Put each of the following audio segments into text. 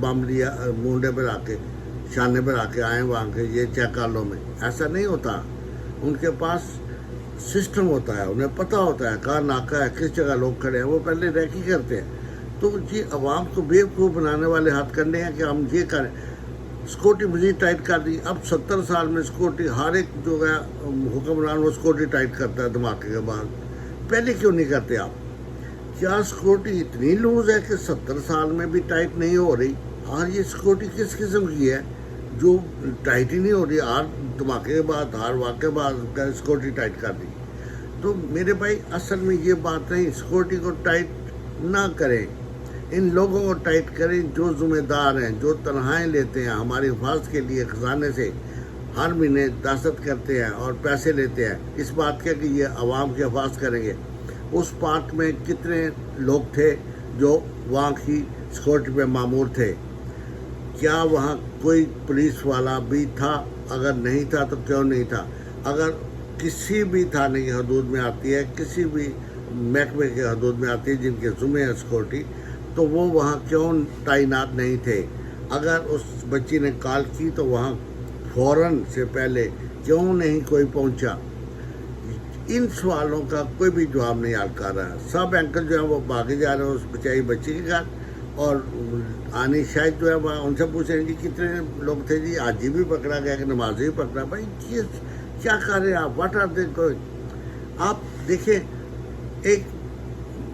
بم لیا مونڈے پر آ کے شانے پر آ کے آئیں وہاں کے یہ چیک کر لو میں. ایسا نہیں ہوتا. ان کے پاس سسٹم ہوتا ہے, انہیں پتہ ہوتا ہے کہاں ناکہ ہے, کس جگہ لوگ کھڑے ہیں, وہ پہلے ریکی کرتے ہیں. تو یہ عوام کو بیوقوف بنانے والے ہاتھ کنڈے ہیں کہ ہم یہ کریں. سیکورٹی مزید ٹائٹ کر دی. اب 70 سال میں سیکورٹی ہر ایک جو ہے حکمران وہ سیکورٹی ٹائٹ کرتا ہے دھماکے کے بعد. پہلے کیوں نہیں کرتے آپ؟ کیا سیکورٹی اتنی لوز ہے کہ 70 سال میں بھی ٹائٹ نہیں ہو رہی؟ اور یہ سیکورٹی کس قسم کی ہے جو ٹائٹ ہی نہیں ہو رہی؟ ہر دھماکے کے بعد ہر واقعے بعد سیکورٹی ٹائٹ کر دی. تو میرے بھائی اصل میں یہ بات نہیں, سیکورٹی کو ٹائٹ نہ کریں, ان لوگوں کو ٹائٹ کریں جو ذمہ دار ہیں, جو تنخواہیں لیتے ہیں ہماری حفاظت کے لیے خزانے سے, ہر مہینے دستخط کرتے ہیں اور پیسے لیتے ہیں اس بات کے کہ یہ عوام کی حفاظت کریں گے. اس پارک میں کتنے لوگ تھے جو وہاں کی سیکورٹی پہ مامور تھے؟ کیا وہاں کوئی پولیس والا بھی تھا؟ اگر نہیں تھا تو کیوں نہیں تھا؟ اگر کسی بھی تھانے کی حدود میں آتی ہے, کسی بھی محکمے کی حدود میں آتی ہے جن کے ذمہ ہے سیکورٹی, تو وہ وہاں کیوں تعینات نہیں تھے؟ اگر اس بچی نے کال کی تو وہاں فوراً سے پہلے کیوں نہیں کوئی پہنچا؟ ان سوالوں کا کوئی بھی جواب نہیں حل کر رہا ہے. سب اینکر جو ہیں وہ بھاگے جا رہے ہیں اس بیچاری بچی کے گھر, اور آنی شاید جو ہے وہ ان سے پوچھ رہے ہیں کہ کتنے لوگ تھے جی, حاجی بھی پکڑا گیا کہ نمازی بھی پکڑا. بھائی کیا کر رہے ہیں آپ؟ What are they doing? آپ دیکھیں, ایک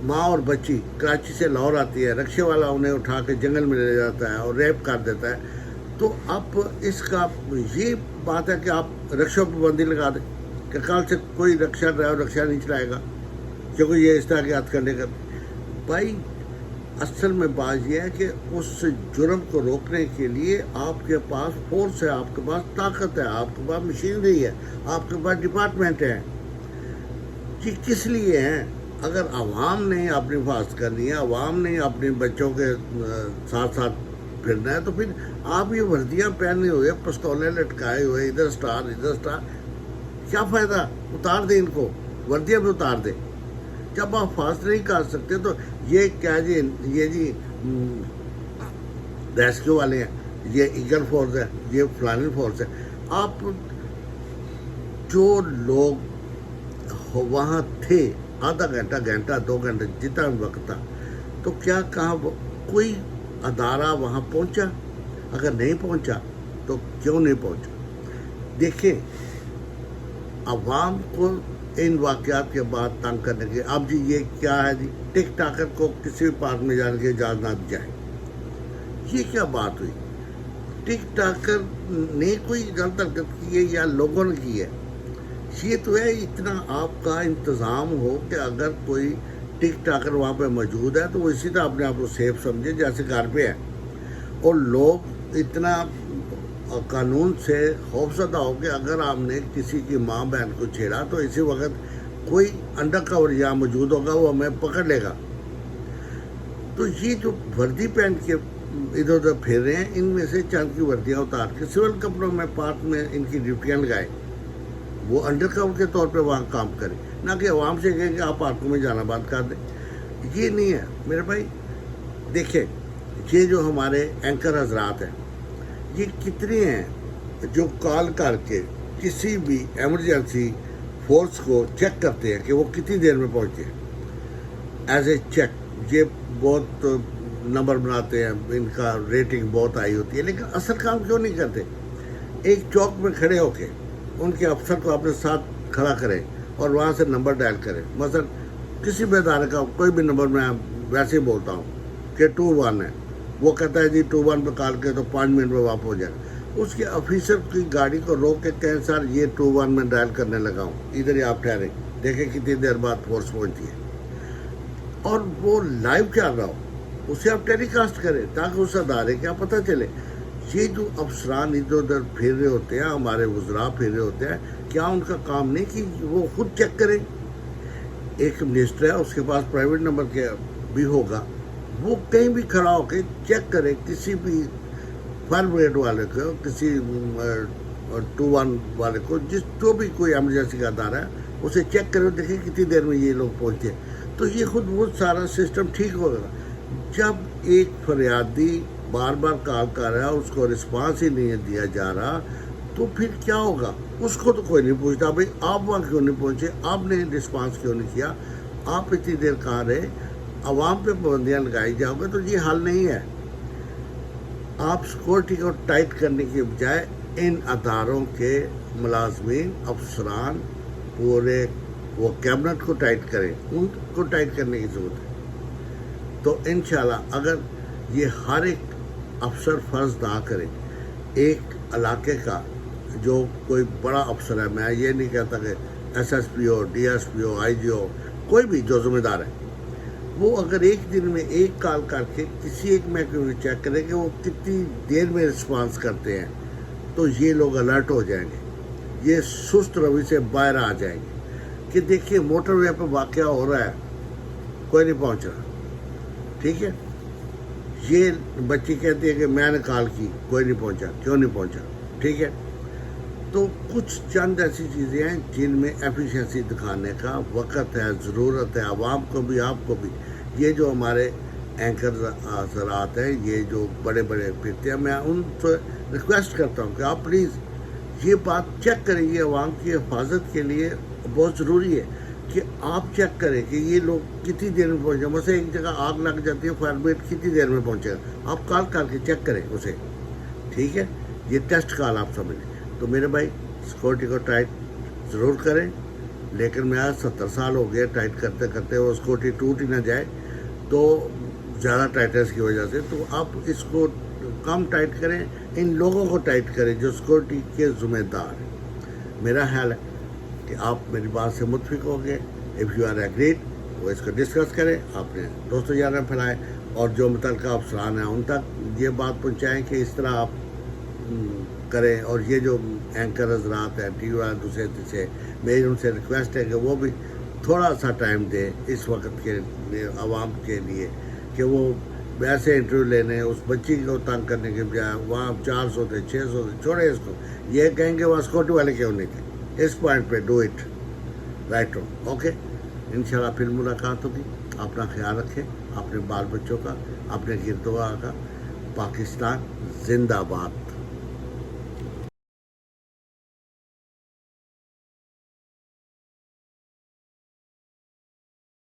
ماں اور بچی کراچی سے لاہور آتی ہے, رکشے والا انہیں اٹھا کے جنگل میں لے جاتا ہے اور ریپ کر دیتا ہے. تو اب اس کا یہ بات ہے کہ آپ رکشوں پہ پابندی لگا دیں کہ کل سے کوئی رکشہ ڈرائیور رکشہ نہیں چلائے گا کیونکہ یہ اس طرح کے ہاتھ کرنے کا. بھائی اصل میں بات یہ ہے کہ اس جرم کو روکنے کے لیے آپ کے پاس فورس ہے, آپ کے پاس طاقت ہے, آپ کے پاس مشینری ہے, آپ کے پاس ڈپارٹمنٹ ہے. یہ کس لیے ہیں؟ اگر عوام نے اپنی حفاظت کرنی ہے, عوام نے اپنے بچوں کے ساتھ ساتھ پھرنا ہے, تو پھر آپ یہ وردیاں پہنے ہوئے, پستولیں لٹکائے ہوئے, ادھر سٹار ادھر سٹار, کیا فائدہ؟ اتار دیں ان کو, وردیاں بھی اتار دیں. جب آپ حفاظت نہیں کر سکتے تو یہ کیا جی, یہ جی ریسکیو والے ہیں, یہ ایگل فورس ہے, یہ فلانی فورس ہے. آپ جو لوگ وہاں تھے آدھا گھنٹہ 2 گھنٹے جتنا بھی وقت تھا, تو کیا کہاں کوئی ادارہ وہاں پہنچا؟ اگر نہیں پہنچا تو کیوں نہیں پہنچا؟ دیکھیں, عوام کو ان واقعات کے بعد تنگ کرنے کے, اب جی یہ کیا ہے جی, ٹک ٹاکر کو کسی بھی پارک میں جانے کی اجازت نہ دی جائے. یہ کیا بات ہوئی؟ ٹک ٹاکر نے کوئی غلط حرکت کی ہے یا لوگوں نے کی ہے؟ یہ تو ہے اتنا آپ کا انتظام ہو کہ اگر کوئی ٹک ٹاکر وہاں پہ موجود ہے تو وہ اسی طرح اپنے آپ کو سیف سمجھے جیسے گھر پہ ہے, اور لوگ اتنا قانون سے خوفزدہ ہو کہ اگر آپ نے کسی کی ماں بہن کو چھیڑا تو اسی وقت کوئی انڈر کور یہاں موجود ہوگا, وہ ہمیں پکڑ لے گا. تو یہ جو وردی پہن کے ادھر ادھر پھر رہے ہیں, ان میں سے چند کی وردیاں اتار کے سول کپڑوں میں پارک میں ان کی ڈیوٹیاں لگائیں, وہ انڈر کور کے طور پہ وہاں کام کریں, نہ کہ عوام سے کہیں کہ آپ پارکوں میں جانا بند کر دیں. یہ نہیں ہے میرے بھائی. دیکھیں, یہ جو ہمارے اینکر حضرات ہیں, یہ کتنے ہیں جو کال کر کے کسی بھی ایمرجنسی فورس کو چیک کرتے ہیں کہ وہ کتنی دیر میں پہنچے ایز اے چیک. یہ بہت نمبر بناتے ہیں, ان کا ریٹنگ بہت آئی ہوتی ہے, لیکن اصل کام کیوں نہیں کرتے؟ ایک چوک میں کھڑے ہو کے ان کے افسر کو اپنے ساتھ کھڑا کریں اور وہاں سے نمبر ڈائل کریں. مثلا کسی بھی ادارے کا کوئی بھی نمبر میں ویسے ہی بولتا ہوں کہ 21 ہے, وہ کہتا ہے جی 21 پہ کال کے تو 5 منٹ میں واپس ہو جائے. اس کے آفیسر کی گاڑی کو روک کے کہیں سر یہ 21 میں ڈائل کرنے لگا ہوں, ادھر ہی آپ ٹھہریں, دیکھیں کتنی دیر بعد فورس پہنچتی ہے. اور وہ لائیو چل رہا ہو, اسے آپ ٹیلی کاسٹ کریں تاکہ اس ادارے کا پتہ چلے. یہ جو افسران ادھر ادھر پھر رہے ہوتے ہیں, ہمارے وزراء پھر رہے ہوتے ہیں, کیا ان کا کام نہیں کہ وہ خود چیک کریں؟ ایک منسٹر ہے, اس کے پاس پرائیویٹ نمبر کے بھی ہوگا, وہ کہیں بھی کھڑا ہو کے چیک کرے کسی بھی فائر بریگیڈ والے کو, کسی 21 والے کو, جو بھی کوئی ایمرجنسی کا ادارہ ہے, اسے چیک کرے, دیکھیں کتنی دیر میں یہ لوگ پہنچے. تو یہ خود وہ سارا سسٹم ٹھیک ہوگا. جب ایک فریادی بار بار کال کر رہا ہے، اس کو رسپانس ہی نہیں دیا جا رہا، تو پھر کیا ہوگا؟ اس کو تو کوئی نہیں پوچھتا بھائی آپ وہاں کیوں نہیں پہنچے، آپ نے رسپانس کیوں نہیں کیا، آپ اتنی دیر کہاں رہے؟ عوام پہ پابندیاں لگائی جاؤ گے تو یہ حل نہیں ہے۔ آپ سیکورٹی کو ٹائٹ کرنے کے بجائے ان اداروں کے ملازمین، افسران، پورے وہ کیبنٹ کو ٹائٹ کریں، ان کو ٹائٹ کرنے کی ضرورت ہے۔ تو انشاءاللہ اگر یہ ہر ایک افسر فرض نہ کرے، ایک علاقے کا جو کوئی بڑا افسر ہے، میں یہ نہیں کہتا کہ ایس ایس پی ہو، ڈی ایس پی ہو، آئی جی ہو، کوئی بھی جو ذمہ دار ہے، وہ اگر ایک دن میں ایک کال کر کے کسی ایک محکمے میں چیک کرے کہ وہ کتنی دیر میں رسپانس کرتے ہیں، تو یہ لوگ الرٹ ہو جائیں گے، یہ سست روی سے باہر آ جائیں گے کہ دیکھیے موٹر وے پہ واقعہ ہو رہا ہے، کوئی نہیں پہنچ رہا، ٹھیک ہے۔ یہ بچی کہتی ہے کہ میں نے کال کی، کوئی نہیں پہنچا، کیوں نہیں پہنچا، ٹھیک ہے۔ تو کچھ چند ایسی چیزیں ہیں جن میں ایفیشنسی دکھانے کا وقت ہے، ضرورت ہے، عوام کو بھی، آپ کو بھی۔ یہ جو ہمارے اینکر حضرات ہیں، یہ جو بڑے بڑے پھرتے ہیں، میں ان سے ریکویسٹ کرتا ہوں کہ آپ پلیز یہ بات چیک کریں، یہ عوام کی حفاظت کے لیے بہت ضروری ہے کہ آپ چیک کریں کہ یہ لوگ کتنی دیر میں پہنچے۔ مثلا ایک جگہ آگ لگ جاتی ہے، فائر بریگیڈ کتنی دیر میں پہنچے گا، آپ کال کر کے چیک کریں اسے، ٹھیک ہے۔ یہ ٹیسٹ کال آپ سمجھیں۔ تو میرے بھائی سیکورٹی کو ٹائٹ ضرور کریں، لیکن میں آج 70 سال ہو گئے ٹائٹ کرتے کرتے، وہ سیکورٹی ٹوٹ ہی نہ جائے تو زیادہ ٹائٹنس کی وجہ سے، تو آپ اس کو کم ٹائٹ کریں، ان لوگوں کو ٹائٹ کریں جو سیکورٹی کے ذمہ دار ہیں۔ میرا خیال ہے کہ آپ میری بات سے متفق ہو گئے۔ اف یو آر ایگریڈ، وہ اس کو ڈسکس کریں، آپ نے دوستوں یار میں پھیلائیں، اور جو متعلقہ افسران ہیں ان تک یہ بات پہنچائیں کہ اس طرح آپ کریں۔ اور یہ جو اینکر حضرات ہیں، ٹی وی والے دوسرے تیسرے، میری ان سے ریکویسٹ ہے کہ وہ بھی تھوڑا سا ٹائم دیں اس وقت کے لیے، عوام کے لیے، کہ وہ ویسے انٹرویو لینے اس بچی کو تنگ کرنے کے بجائے وہاں 400 تھے، 600 تھے، چھوڑے اس کو، یہ کہیں گے وہاں سیکورٹی والے کیوں نہیں تھے، اس پوائنٹ پہ do it right wrong, okay. انشاءاللہ پھر ملاقات ہوگی۔ اپنا خیال رکھیں، اپنے بال بچوں کا، اپنے گردوں کا۔ پاکستان زندہ باد۔